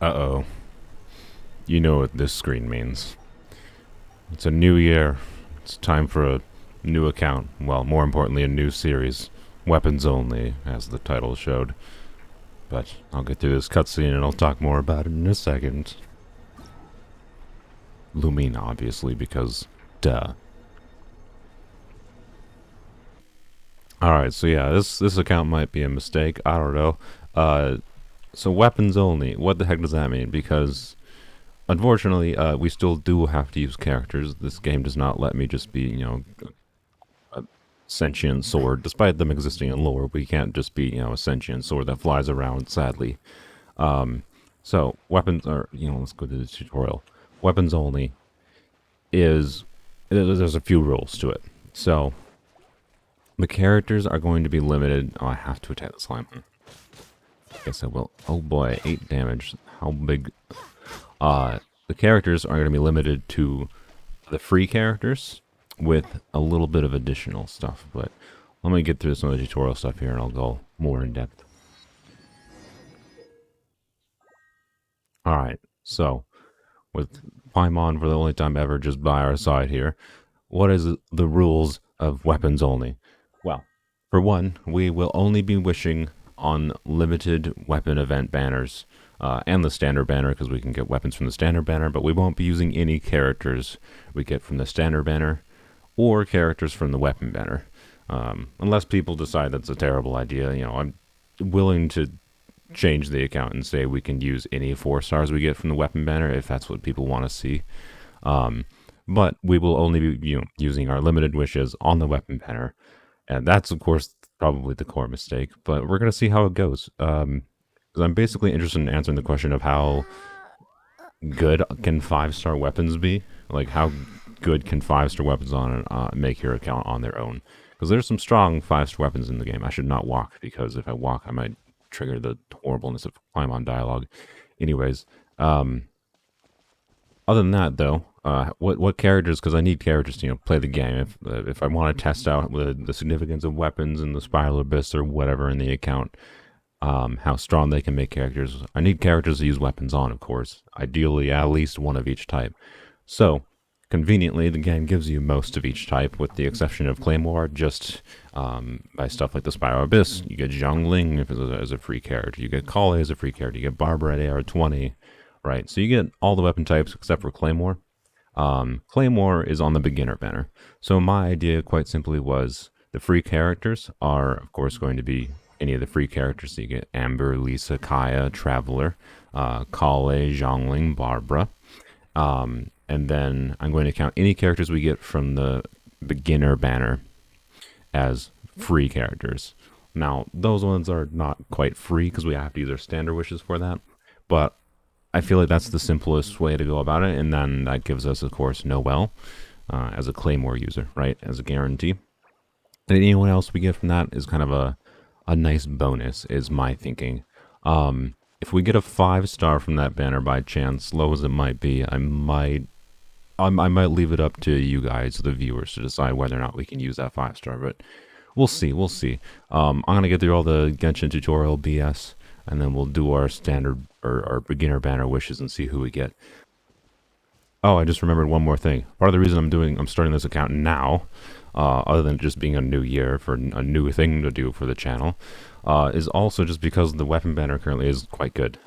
Uh-oh. You know what this screen means. It's a new year. It's time for a new account. Well, more importantly, a new series. Weapons Only, as the title showed. But I'll get through this cutscene and I'll talk more about it in a second. Lumine, obviously, because duh. Alright, so yeah, this account might be a mistake. I don't know. So weapons only. What the heck does that mean? Because unfortunately, we still do have to use characters. This game does not let me just be, a sentient sword. Despite them existing in lore, we can't just be, a sentient sword that flies around, sadly. So, weapons are, let's go to the tutorial. Weapons only is, there's a few rules to it. So, the characters are going to be limited. Oh, I have to attack the slime. I guess I will. Oh boy, 8 damage. How big? The characters are going to be limited to the free characters with a little bit of additional stuff. But let me get through some of the tutorial stuff here and I'll go more in depth. Alright, so with Paimon for the only time ever just by our side here, what is the rules of weapons only? Well, for one, we will only be wishing on limited weapon event banners and the standard banner because we can get weapons from the standard banner, but we won't be using any characters we get from the standard banner or characters from the weapon banner. Unless people decide that's a terrible idea, I'm willing to change the account and say we can use any 4 stars we get from the weapon banner if that's what people want to see. But we will only be using our limited wishes on the weapon banner. And that's, of course, probably the core mistake. But we're going to see how it goes. Because I'm basically interested in answering the question of how good can 5-star weapons be? Like, how good can 5-star weapons make your account on their own? Because there's some strong 5-star weapons in the game. I should not walk, because if I walk, I might trigger the horribleness of Paimon dialogue. Anyways, other than that, though, what characters? Because I need characters to play the game. If I want to test out the significance of weapons in the Spiral Abyss or whatever in the account, how strong they can make characters. I need characters to use weapons on, of course. Ideally, at least one of each type. So, conveniently, the game gives you most of each type, with the exception of Claymore, just by stuff like the Spiral Abyss. You get Zhongling as a free character. You get Kale as a free character. You get Barbara at AR-20, right? So you get all the weapon types except for Claymore. Claymore is on the beginner banner. So my idea, quite simply, was the free characters are, of course, going to be any of the free characters. So you get Amber, Lisa, Kaya, Traveler, Kale, Zhongling, Barbara. And then I'm going to count any characters we get from the beginner banner as free characters. Now, those ones are not quite free because we have to use our standard wishes for that. But I feel like that's the simplest way to go about it. And then that gives us, of course, Noelle as a Claymore user, right? As a guarantee. And anyone else we get from that is kind of a nice bonus, is my thinking. If we get a 5-star from that banner by chance, low as it might be, I might leave it up to you guys, the viewers, to decide whether or not we can use that 5-star, but we'll see. I'm going to get through all the Genshin tutorial BS, and then we'll do our standard, or our beginner banner wishes and see who we get. Oh, I just remembered one more thing. Part of the reason I'm starting this account now, other than just being a new year for a new thing to do for the channel, is also just because the weapon banner currently is quite good.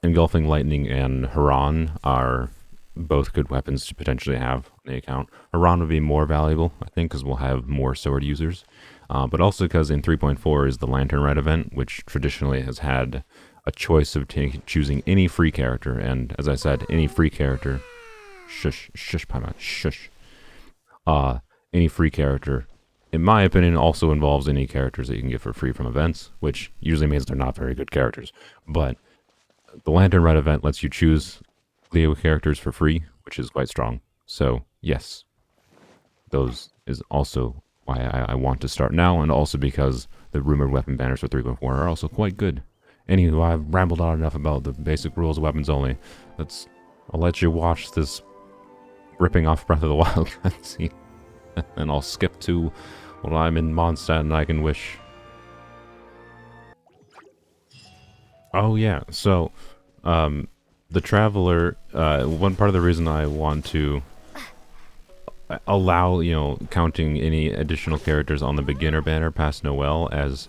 Engulfing Lightning and Haran are both good weapons to potentially have on the account. Haran would be more valuable, I think, because we'll have more sword users. But also because in 3.4 is the Lantern Red event, which traditionally has had a choice of choosing any free character. And as I said, any free character... Shush, Paimon, shush. Any free character, in my opinion, also involves any characters that you can get for free from events, which usually means they're not very good characters. But the Lantern Red event lets you choose Leo characters for free, which is quite strong. So, yes, those is also why I want to start now, and also because the rumored weapon banners for 3.4 are also quite good. Anywho, I've rambled on enough about the basic rules of weapons only. I'll let you watch this ripping off Breath of the Wild cutscene. And I'll skip to when I'm in Mondstadt and I can wish. Oh yeah, so The Traveler, one part of the reason I want to allow, counting any additional characters on the beginner banner past Noel as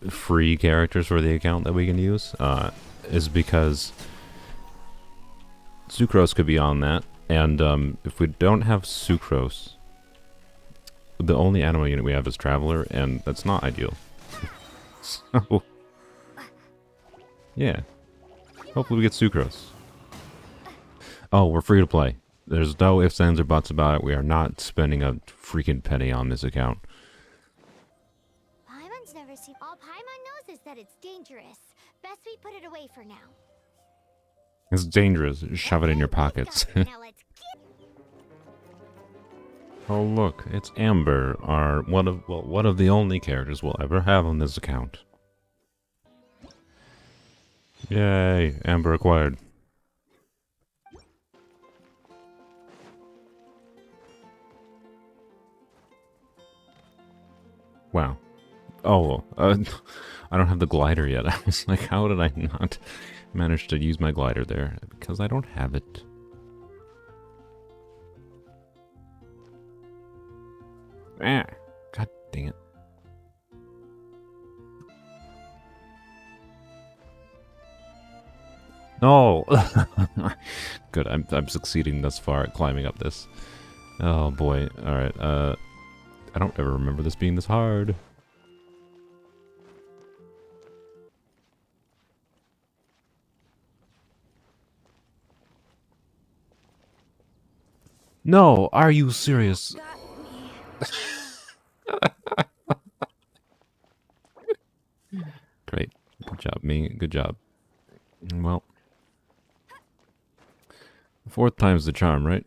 free characters for the account that we can use, is because Sucrose could be on that, and if we don't have Sucrose, the only animal unit we have is Traveler, and that's not ideal. So, yeah. Hopefully we get Sucrose. Oh, we're free to play. There's no ifs, ands, or buts about it. We are not spending a freaking penny on this account. Paimon's never seen. All Paimon knows is that it's dangerous. Best we put it away for now. It's dangerous. Shove it in your pockets. Now let's Oh look, it's Amber, one of the only characters we'll ever have on this account. Yay, Amber acquired. Wow. Oh, I don't have the glider yet. I was like, how did I not manage to use my glider there? Because I don't have it. Ah, god dang it. No! Good, I'm succeeding thus far at climbing up this. Oh boy, alright, I don't ever remember this being this hard. No, are you serious? Great. Good job, me. Good job. Well, fourth time's the charm, right?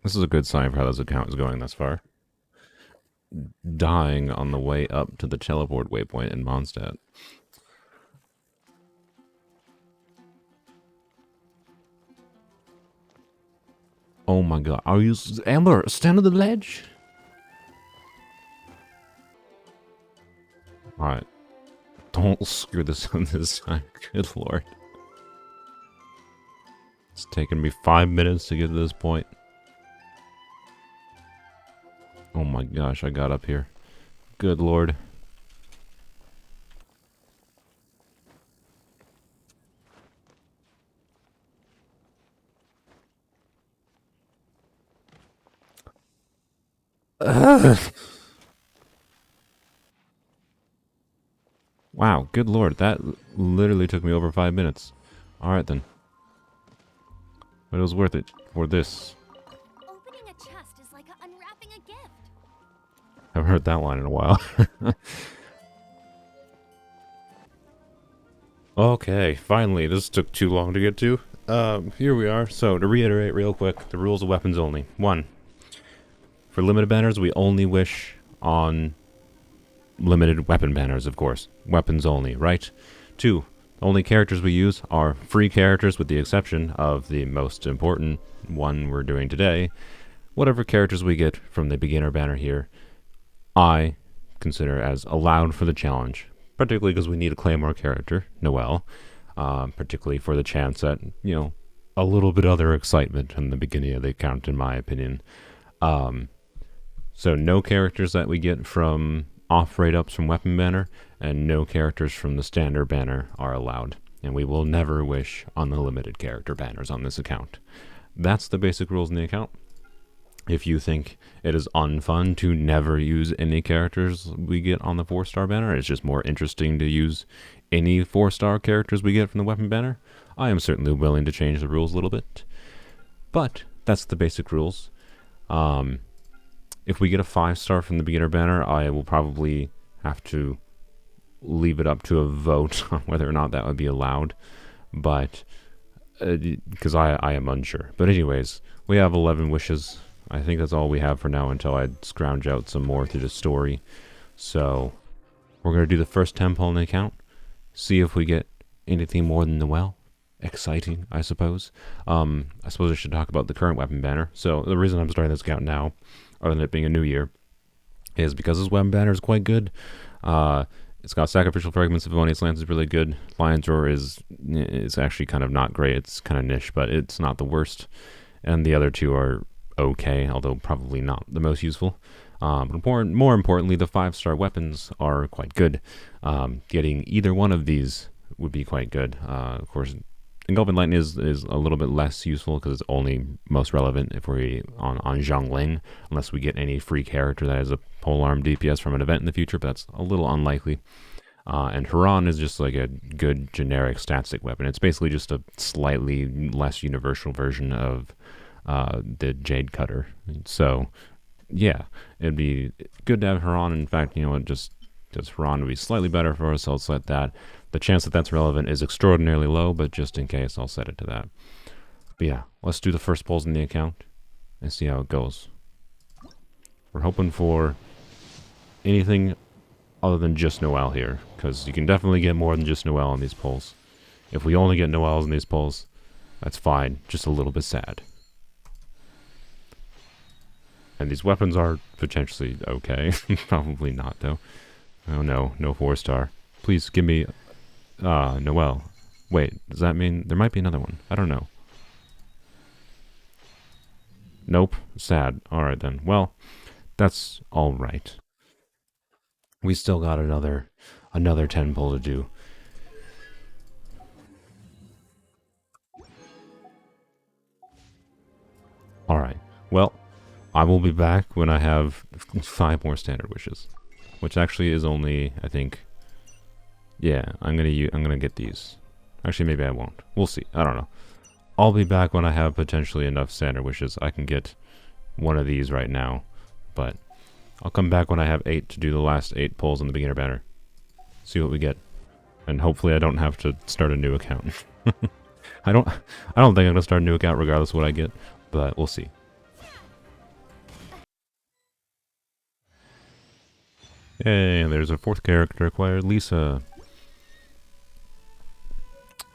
This is a good sign for how this account is going thus far. Dying on the way up to the teleport waypoint in Mondstadt. Oh my god. Are you... Amber, stand on the ledge! Alright. Don't screw this up this time. Good lord. It's taken me 5 minutes to get to this point. Oh my gosh, I got up here. Good lord. Wow, good lord, that literally took me over 5 minutes. Alright then. But it was worth it for this. Opening a chest is like unwrapping a gift. I haven't heard that line in a while. Okay, finally, this took too long to get to. Here we are. So, to reiterate real quick, the rules of weapons only. 1. For limited banners, we only wish on limited weapon banners, of course. Weapons only, right? 2. Only characters we use are free characters with the exception of the most important one we're doing today. Whatever characters we get from the beginner banner here, I consider as allowed for the challenge. Particularly because we need a Claymore character, Noel. Particularly for the chance at, a little bit other excitement in the beginning of the account, in my opinion. So no characters that we get from off-rate ups from weapon banner, and no characters from the standard banner are allowed. And we will never wish on the limited character banners on this account. That's the basic rules in the account. If you think it is unfun to never use any characters we get on the 4-star banner, it's just more interesting to use any 4-star characters we get from the weapon banner, I am certainly willing to change the rules a little bit. But that's the basic rules. If we get a 5-star from the beginner banner, I will probably have to leave it up to a vote on whether or not that would be allowed. But, because I am unsure. But anyways, we have 11 wishes. I think that's all we have for now until I scrounge out some more through the story. So, we're going to do the first temple on the account. See if we get anything more than Noel. Exciting, I suppose. I suppose I should talk about the current weapon banner. So, the reason I'm starting this account now, other than it being a new year, is because this weapon banner is quite good. It's got sacrificial fragments. Favonius Lance is really good. Lion's Roar is actually kind of not great. It's kind of niche, but it's not the worst. And the other two are okay, although probably not the most useful. But more importantly, the 5-star weapons are quite good. Getting either one of these would be quite good. Of course, Engulfing Lightning is a little bit less useful because it's only most relevant if we're on Zhongling, unless we get any free character that has a polearm DPS from an event in the future, but that's a little unlikely. And Huron is just like a good generic static weapon. It's basically just a slightly less universal version of the Jade Cutter. So, yeah, it'd be good to have Huron. In fact, just Huron would be slightly better for us, so I'll set that. The chance that that's relevant is extraordinarily low, but just in case, I'll set it to that. But yeah, let's do the first polls in the account and see how it goes. We're hoping for anything other than just Noelle here, because you can definitely get more than just Noelle in these polls. If we only get Noelles in these polls, that's fine, just a little bit sad. And these weapons are potentially okay. Probably not, though. Oh no, no 4-star. Please give me Noelle. Wait, does that mean there might be another one? I don't know. Nope, sad. Alright then. Well, that's alright. We still got another 10 pull to do. Alright, well, I will be back when I have 5 more standard wishes. Which actually is only, I think... Yeah, I'm gonna get these. Actually, maybe I won't. We'll see. I don't know. I'll be back when I have potentially enough standard wishes. I can get one of these right now, but I'll come back when I have 8 to do the last 8 pulls in the beginner banner. See what we get, and hopefully I don't have to start a new account. I don't think I'm gonna start a new account regardless of what I get, but we'll see. Hey, there's a 4th character acquired, Lisa.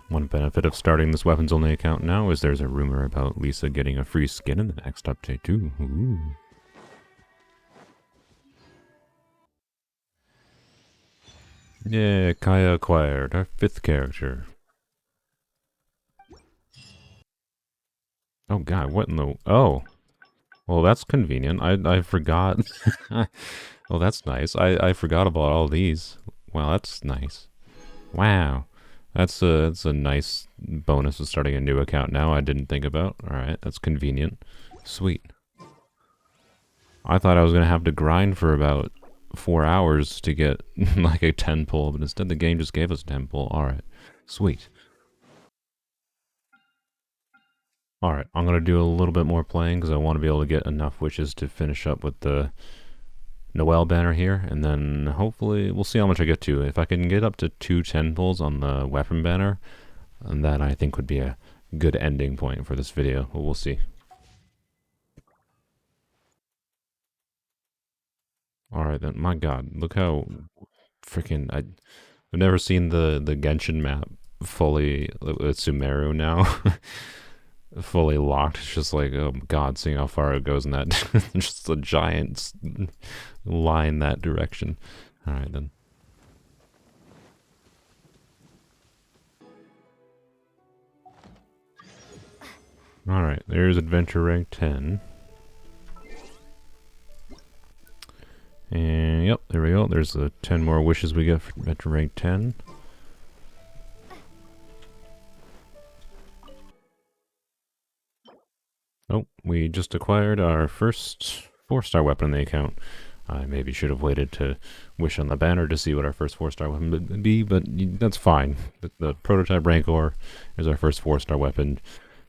One benefit of starting this weapons only account now is there's a rumor about Lisa getting a free skin in the next update too. Ooh. Yeah, Kaya acquired, our 5th character. Oh god, what in the... Oh. Well, that's convenient. I forgot. Well, that's nice. I forgot about all these. Wow, that's nice. Wow. That's a nice bonus of starting a new account now I didn't think about. Alright, that's convenient. Sweet. I thought I was going to have to grind for about 4 hours to get like a 10 pull, but instead the game just gave us a 10 pull. Alright, sweet. Alright, I'm going to do a little bit more playing because I want to be able to get enough wishes to finish up with the Noelle banner here, and then hopefully we'll see how much I get to. If I can get up to 2 10 pulls on the weapon banner, and that I think would be a good ending point for this video. But we'll see. Alright then, my god, look how freaking... I've never seen the Genshin map fully... It's Sumeru now. Fully locked. It's just like, oh god, seeing how far it goes in that... just a giant line that direction. Alright then. Alright, there's adventure rank 10. And yep, there we go. There's the 10 more wishes we get for adventure rank 10. Oh, we just acquired our first 4-star weapon in the account. I maybe should have waited to wish on the banner to see what our first 4-star weapon would be, but that's fine. The prototype Rancor is our first 4-star weapon,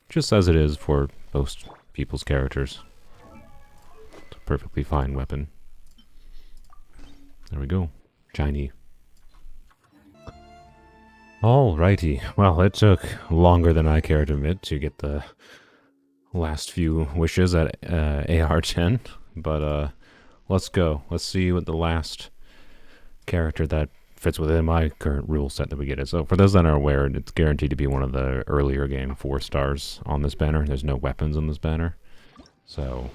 just as it is for most people's characters. It's a perfectly fine weapon. There we go. Shiny. Alrighty. Well, it took longer than I care to admit to get the last few wishes at AR10, but let's go. Let's see what the last character that fits within my current rule set that we get is. So for those that are aware, it's guaranteed to be one of the earlier game 4-stars on this banner. There's no weapons on this banner. So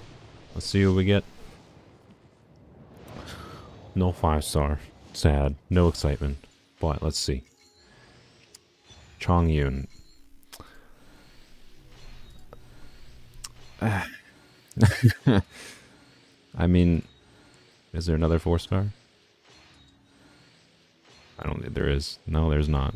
let's see what we get. No 5-star. Sad. No excitement. But let's see. Chong Yun. I mean, is there another 4-star? I don't think there is. No, there's not.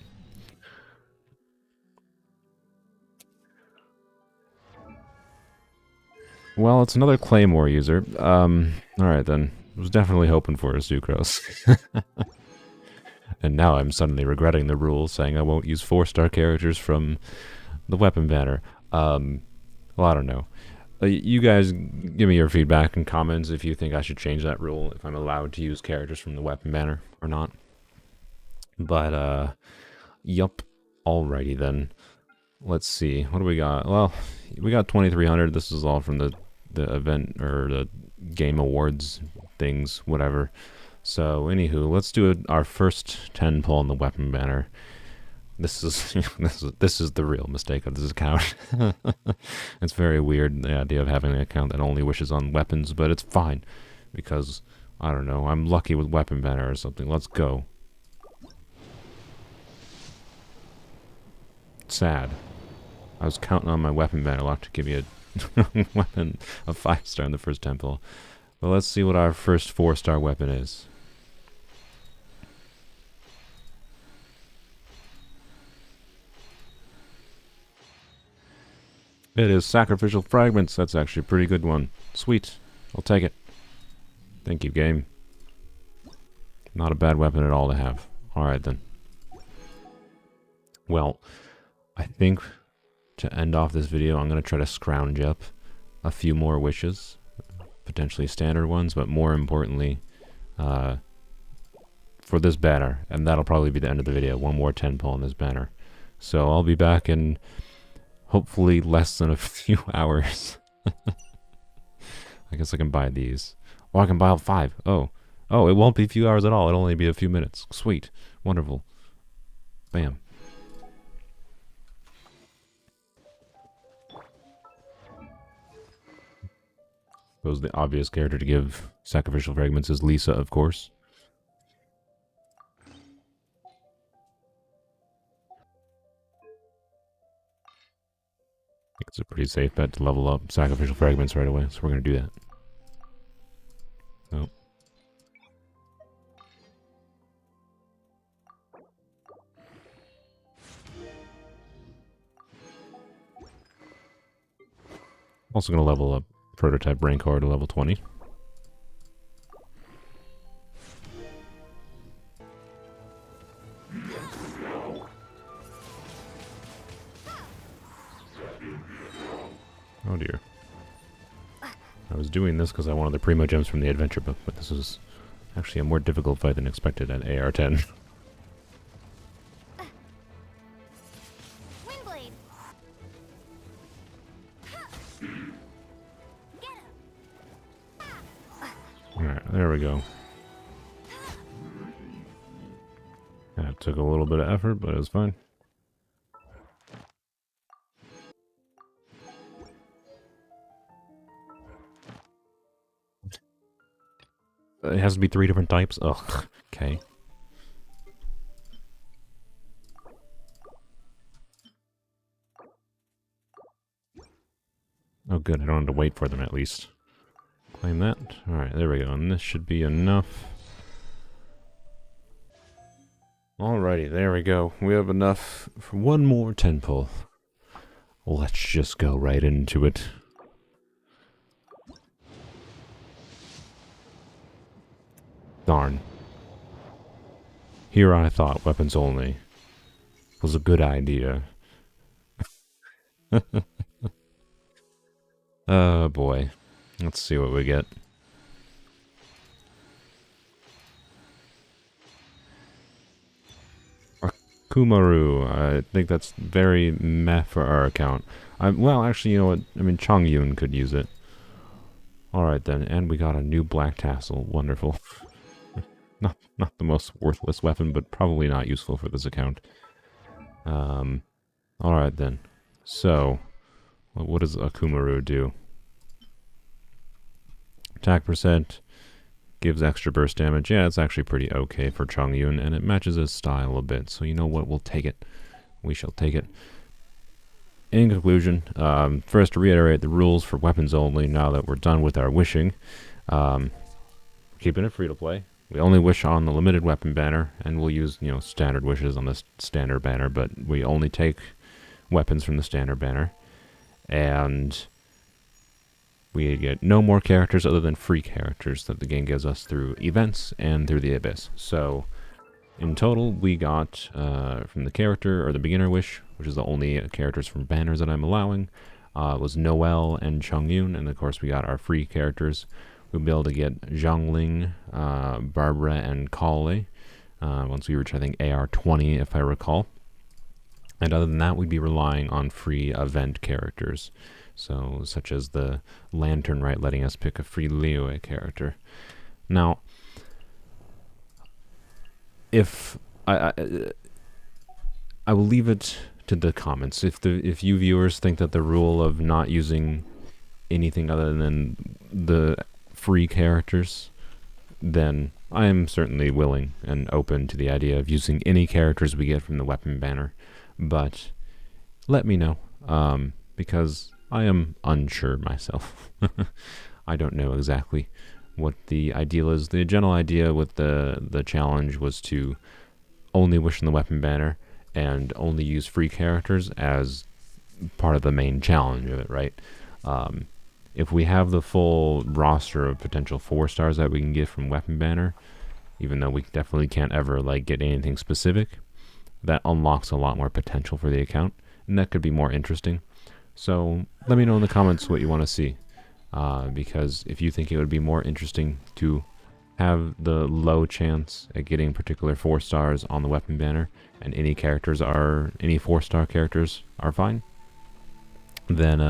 Well, it's another Claymore user. Alright then. I was definitely hoping for a Sucrose. And now I'm suddenly regretting the rule, saying I won't use 4-star characters from the weapon banner. Well, I don't know. You guys give me your feedback and comments if you think I should change that rule, if I'm allowed to use characters from the weapon banner or not. But, yup. Alrighty then. Let's see. What do we got? Well, we got 2300. This is all from the event or the game awards things, whatever. So, anywho, let's do our first 10 pull on the weapon banner. This is this is the real mistake of this account. It's very weird, the idea of having an account that only wishes on weapons, but it's fine because I don't know. I'm lucky with weapon banner or something. Let's go. Sad. I was counting on my weapon banner lock to give me a weapon of 5-star in the first temple. But let's see what our first 4-star weapon is. It is Sacrificial Fragments. That's actually a pretty good one. Sweet. I'll take it. Thank you, game. Not a bad weapon at all to have. Alright then. Well, I think to end off this video, I'm going to try to scrounge up a few more wishes. Potentially standard ones, but more importantly, for this banner. And that'll probably be the end of the video. One more 10 pull on this banner. So I'll be back in hopefully less than a few hours. I guess I can buy these. Oh, I can buy all 5. Oh, it won't be a few hours at all. It'll only be a few minutes. Sweet. Wonderful. Bam. Suppose the obvious character to give Sacrificial Fragments is Lisa, of course. I think it's a pretty safe bet to level up Sacrificial Fragments right away, so we're going to do that. Oh. Also going to level up Prototype Rancor to level 20. Oh dear. I was doing this because I wanted the Primo Gems from the adventure book, but this is actually a more difficult fight than expected at AR-10. Windblade. Alright, there we go. That took a little bit of effort, but it was fine. It has to be 3 different types? Ugh, okay. Oh good, I don't have to wait for them at least. Claim that. Alright, there we go, and this should be enough. Alrighty, there we go. We have enough for one more 10 pull. Let's just go right into it. Darn. Here I thought weapons only was a good idea. Oh boy. Let's see what we get. Kumaru. I think that's very meh for our account. Well, actually, you know what? I mean, Chong Yun could use it. Alright then, and we got a new black tassel. Wonderful. Not the most worthless weapon, but probably not useful for this account. Alright then. So, what does a Kumaru do? Attack percent, gives extra burst damage. Yeah, it's actually pretty okay for Chongyun, and it matches his style a bit. So you know what? We'll take it. We shall take it. In conclusion, first to reiterate the rules for weapons only now that we're done with our wishing. Keeping it free to play. We only wish on the limited weapon banner, and we'll use, standard wishes on this standard banner, but we only take weapons from the standard banner. And we get no more characters other than free characters that the game gives us through events and through the Abyss. So, in total, we got, from the character, or the beginner wish, which is the only characters from banners that I'm allowing, was Noelle and Chongyun, and of course we got our free characters. We'll be able to get Zhongling, Barbara, and Kale, once we reach, I think, AR 20, if I recall. And other than that, we'd be relying on free event characters. So, such as the Lantern Rite letting us pick a free Liyue character. Now, if I will leave it to the comments. If you viewers think that the rule of not using anything other than the free characters, then I am certainly willing and open to the idea of using any characters we get from the weapon banner. But let me know, because I am unsure myself. I don't know exactly what the ideal is. The general idea with the challenge was to only wish in the weapon banner and only use free characters as part of the main challenge of it, right? If we have the full roster of potential 4-stars that we can get from weapon banner, even though we definitely can't ever get anything specific, that unlocks a lot more potential for the account, and that could be more interesting. So let me know in the comments what you want to see, because if you think it would be more interesting to have the low chance at getting particular 4-stars on the weapon banner, and any 4-star characters are fine, then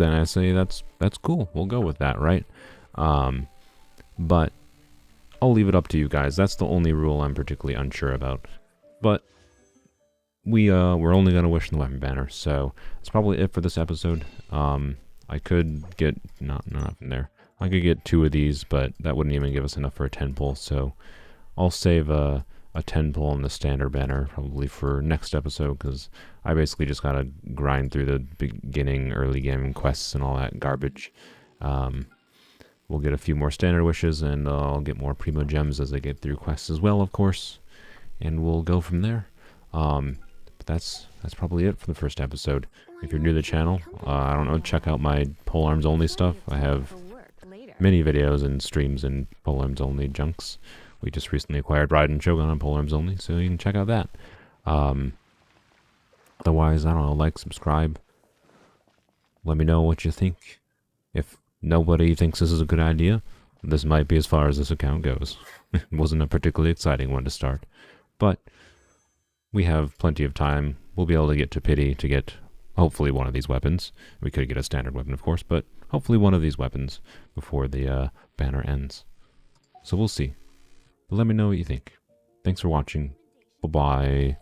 I say that's cool. We'll go with that, right? But I'll leave it up to you guys. That's the only rule I'm particularly unsure about. But we're only gonna wish in the weapon banner, so that's probably it for this episode. I could get nothing there. I could get 2 of these, but that wouldn't even give us enough for a 10 pull. So I'll save a 10 pull on the standard banner probably for next episode, because I basically just gotta grind through the beginning early game quests and all that garbage. We'll get a few more standard wishes, and I'll get more primo gems as I get through quests as well, of course, and we'll go from there. But that's probably it for the first episode. If you're new to the channel, I don't know, check out my polearms only stuff. I have many videos and streams in polearms only junks. We just recently acquired Raiden Shogun on polearms only, so you can check out that. Otherwise, I don't know, like, subscribe. Let me know what you think. If nobody thinks this is a good idea, this might be as far as this account goes. It wasn't a particularly exciting one to start, but we have plenty of time. We'll be able to get to pity to get hopefully one of these weapons. We could get a standard weapon, of course, but hopefully one of these weapons before the banner ends. So we'll see. But let me know what you think. Thanks for watching. Bye-bye.